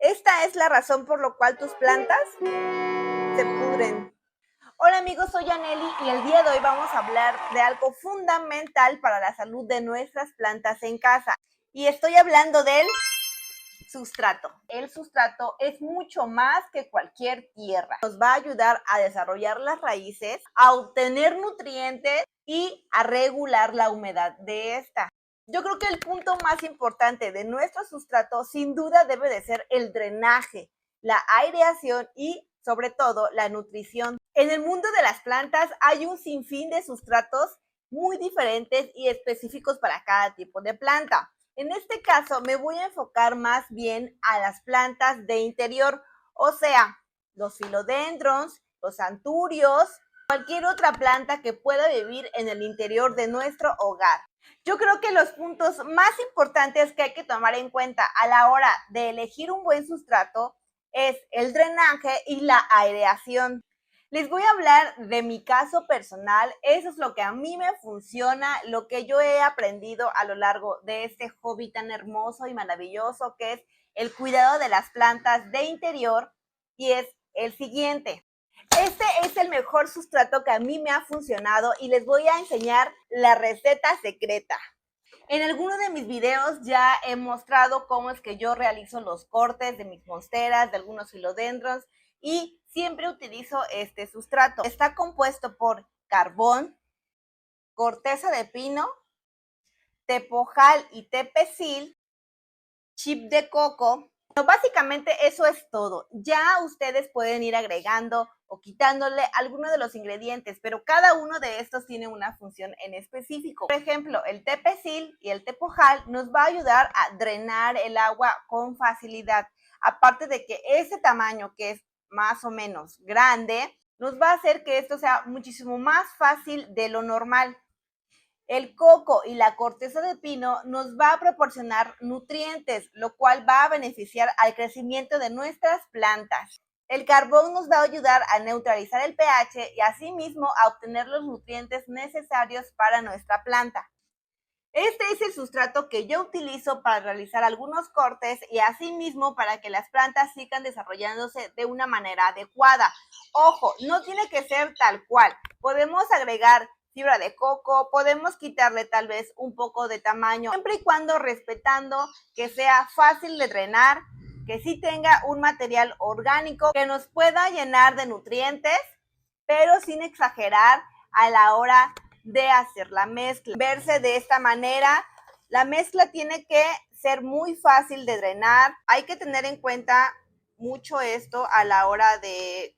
Esta es la razón por la cual tus plantas se pudren. Hola amigos, soy Aneli y el día de hoy vamos a hablar de algo fundamental para la salud de nuestras plantas en casa. Y estoy hablando del sustrato. El sustrato es mucho más que cualquier tierra. Nos va a ayudar a desarrollar las raíces, a obtener nutrientes y a regular la humedad de esta. Yo creo que el punto más importante de nuestro sustrato sin duda debe de ser el drenaje, la aireación y sobre todo la nutrición. En el mundo de las plantas hay un sinfín de sustratos muy diferentes y específicos para cada tipo de planta. En este caso me voy a enfocar más bien a las plantas de interior, o sea, los philodendrons, los anturios, cualquier otra planta que pueda vivir en el interior de nuestro hogar. Yo creo que los puntos más importantes que hay que tomar en cuenta a la hora de elegir un buen sustrato es el drenaje y la aireación. Les voy a hablar de mi caso personal, eso es lo que a mí me funciona, lo que yo he aprendido a lo largo de este hobby tan hermoso y maravilloso que es el cuidado de las plantas de interior, y es el siguiente. Este es el mejor sustrato que a mí me ha funcionado y les voy a enseñar la receta secreta. En alguno de mis videos ya he mostrado cómo es que yo realizo los cortes de mis monsteras, de algunos philodendrons, y siempre utilizo este sustrato. Está compuesto por carbón, corteza de pino, tepojal y tepecil, chip de coco. Bueno, básicamente eso es todo. Ya ustedes pueden ir agregando o quitándole alguno de los ingredientes, pero cada uno de estos tiene una función en específico. Por ejemplo, el tepecil y el tepojal nos va a ayudar a drenar el agua con facilidad. Aparte de que ese tamaño, que es más o menos grande, nos va a hacer que esto sea muchísimo más fácil de lo normal. El coco y la corteza de pino nos va a proporcionar nutrientes, lo cual va a beneficiar al crecimiento de nuestras plantas. El carbón nos va a ayudar a neutralizar el pH y asimismo a obtener los nutrientes necesarios para nuestra planta. Este es el sustrato que yo utilizo para realizar algunos cortes y asimismo para que las plantas sigan desarrollándose de una manera adecuada. Ojo, no tiene que ser tal cual. Podemos agregar fibra de coco, podemos quitarle tal vez un poco de tamaño, siempre y cuando respetando que sea fácil de drenar, que sí tenga un material orgánico que nos pueda llenar de nutrientes, pero sin exagerar a la hora de hacer la mezcla. Verse de esta manera, la mezcla tiene que ser muy fácil de drenar. Hay que tener en cuenta mucho esto a la hora de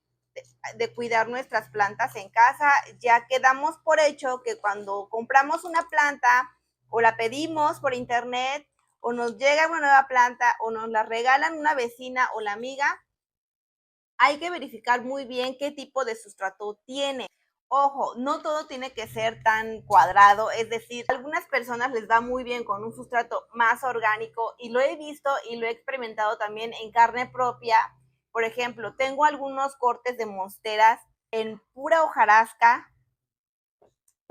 cuidar nuestras plantas en casa, ya que damos por hecho que cuando compramos una planta o la pedimos por internet o nos llega una nueva planta o nos la regalan una vecina o la amiga, hay que verificar muy bien qué tipo de sustrato tiene. Ojo, no todo tiene que ser tan cuadrado, es decir, a algunas personas les va muy bien con un sustrato más orgánico y lo he visto y lo he experimentado también en carne propia. Por ejemplo, tengo algunos cortes de monsteras en pura hojarasca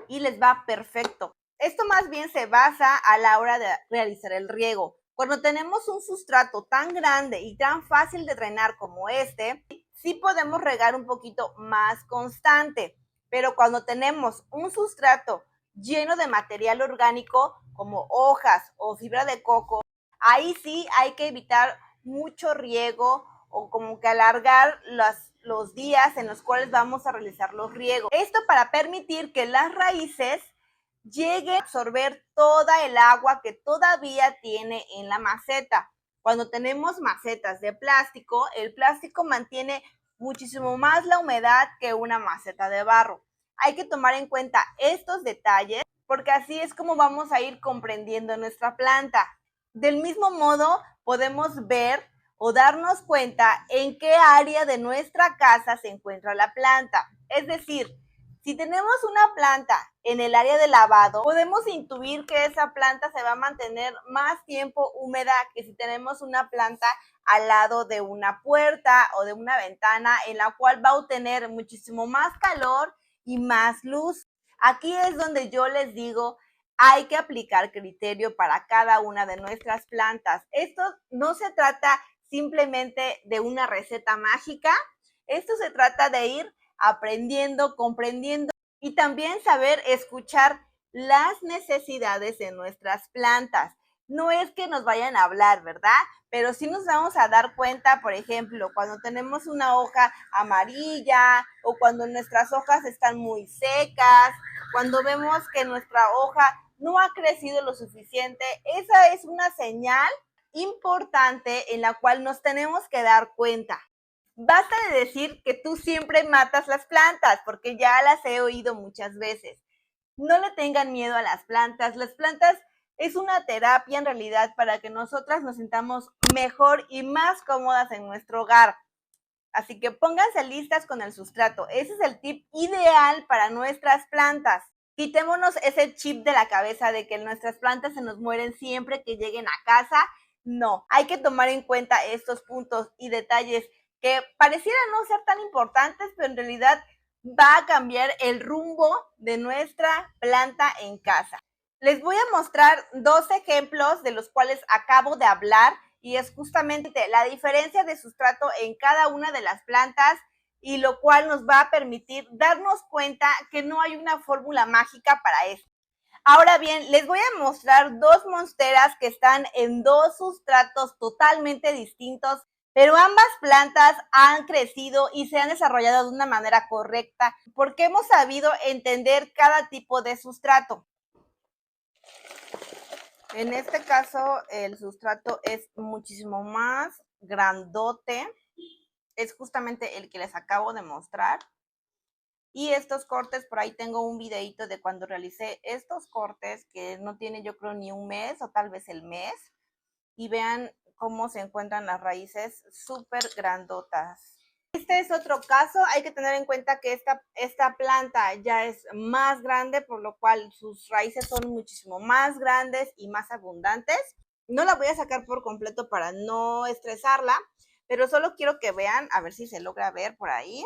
y les va perfecto. Esto más bien se basa a la hora de realizar el riego. Cuando tenemos un sustrato tan grande y tan fácil de drenar como este, sí podemos regar un poquito más constante, pero cuando tenemos un sustrato lleno de material orgánico como hojas o fibra de coco, ahí sí hay que evitar mucho riego o como que alargar los días en los cuales vamos a realizar los riegos. Esto para permitir que las raíces lleguen a absorber toda el agua que todavía tiene en la maceta. Cuando tenemos macetas de plástico, el plástico mantiene muchísimo más la humedad que una maceta de barro. Hay que tomar en cuenta estos detalles porque así es como vamos a ir comprendiendo nuestra planta. Del mismo modo, podemos ver o darnos cuenta en qué área de nuestra casa se encuentra la planta. Es decir, si tenemos una planta en el área de lavado, podemos intuir que esa planta se va a mantener más tiempo húmeda que si tenemos una planta al lado de una puerta o de una ventana en la cual va a obtener muchísimo más calor y más luz. Aquí es donde yo les digo, hay que aplicar criterio para cada una de nuestras plantas. Esto no se trata simplemente de una receta mágica. Esto se trata de ir aprendiendo, comprendiendo y también saber escuchar las necesidades de nuestras plantas. No es que nos vayan a hablar, ¿verdad? Pero sí nos vamos a dar cuenta, por ejemplo, cuando tenemos una hoja amarilla o cuando nuestras hojas están muy secas, cuando vemos que nuestra hoja no ha crecido lo suficiente, esa es una señal importante en la cual nos tenemos que dar cuenta. Basta de decir que tú siempre matas las plantas, porque ya las he oído muchas veces. No le tengan miedo a las plantas. Las plantas es una terapia en realidad para que nosotras nos sintamos mejor y más cómodas en nuestro hogar. Así que pónganse listas con el sustrato. Ese es el tip ideal para nuestras plantas. Quitémonos ese chip de la cabeza de que nuestras plantas se nos mueren siempre que lleguen a casa. No, hay que tomar en cuenta estos puntos y detalles que parecieran no ser tan importantes, pero en realidad va a cambiar el rumbo de nuestra planta en casa. Les voy a mostrar dos ejemplos de los cuales acabo de hablar y es justamente la diferencia de sustrato en cada una de las plantas y lo cual nos va a permitir darnos cuenta que no hay una fórmula mágica para esto. Ahora bien, les voy a mostrar dos monsteras que están en dos sustratos totalmente distintos, pero ambas plantas han crecido y se han desarrollado de una manera correcta porque hemos sabido entender cada tipo de sustrato. En este caso, el sustrato es muchísimo más grandote. Es justamente el que les acabo de mostrar. Y estos cortes, por ahí tengo un videito de cuando realicé estos cortes, que no tiene yo creo ni un mes o tal vez el mes. Y vean cómo se encuentran las raíces súper grandotas. Este es otro caso, hay que tener en cuenta que esta planta ya es más grande, por lo cual sus raíces son muchísimo más grandes y más abundantes. No la voy a sacar por completo para no estresarla, pero solo quiero que vean, a ver si se logra ver por ahí,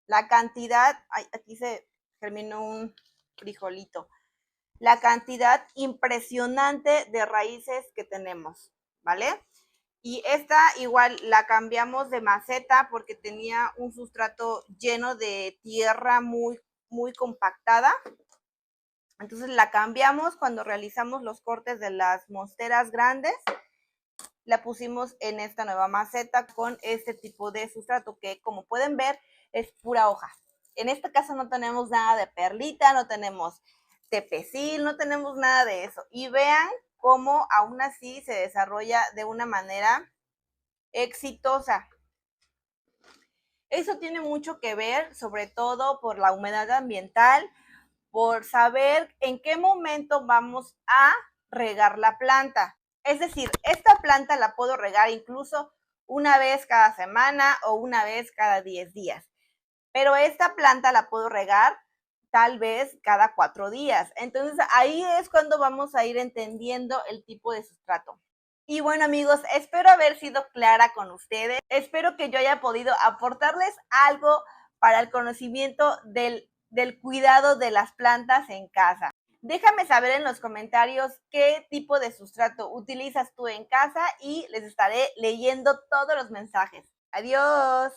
la cantidad, ay, aquí se terminó un frijolito, la cantidad impresionante de raíces que tenemos, ¿vale? Y esta igual la cambiamos de maceta porque tenía un sustrato lleno de tierra muy compactada. Entonces la cambiamos cuando realizamos los cortes de las monsteras grandes. La pusimos en esta nueva maceta con este tipo de sustrato que, como pueden ver, es pura hoja. En este caso no tenemos nada de perlita, no tenemos tepecil, no tenemos nada de eso. Y vean cómo aún así se desarrolla de una manera exitosa. Eso tiene mucho que ver, sobre todo por la humedad ambiental, por saber en qué momento vamos a regar la planta. Es decir, esta planta la puedo regar incluso una vez cada semana o una vez cada 10 días. Pero esta planta la puedo regar tal vez cada 4 días. Entonces ahí es cuando vamos a ir entendiendo el tipo de sustrato. Y bueno amigos, espero haber sido clara con ustedes. Espero que yo haya podido aportarles algo para el conocimiento del cuidado de las plantas en casa. Déjame saber en los comentarios qué tipo de sustrato utilizas tú en casa y les estaré leyendo todos los mensajes. Adiós.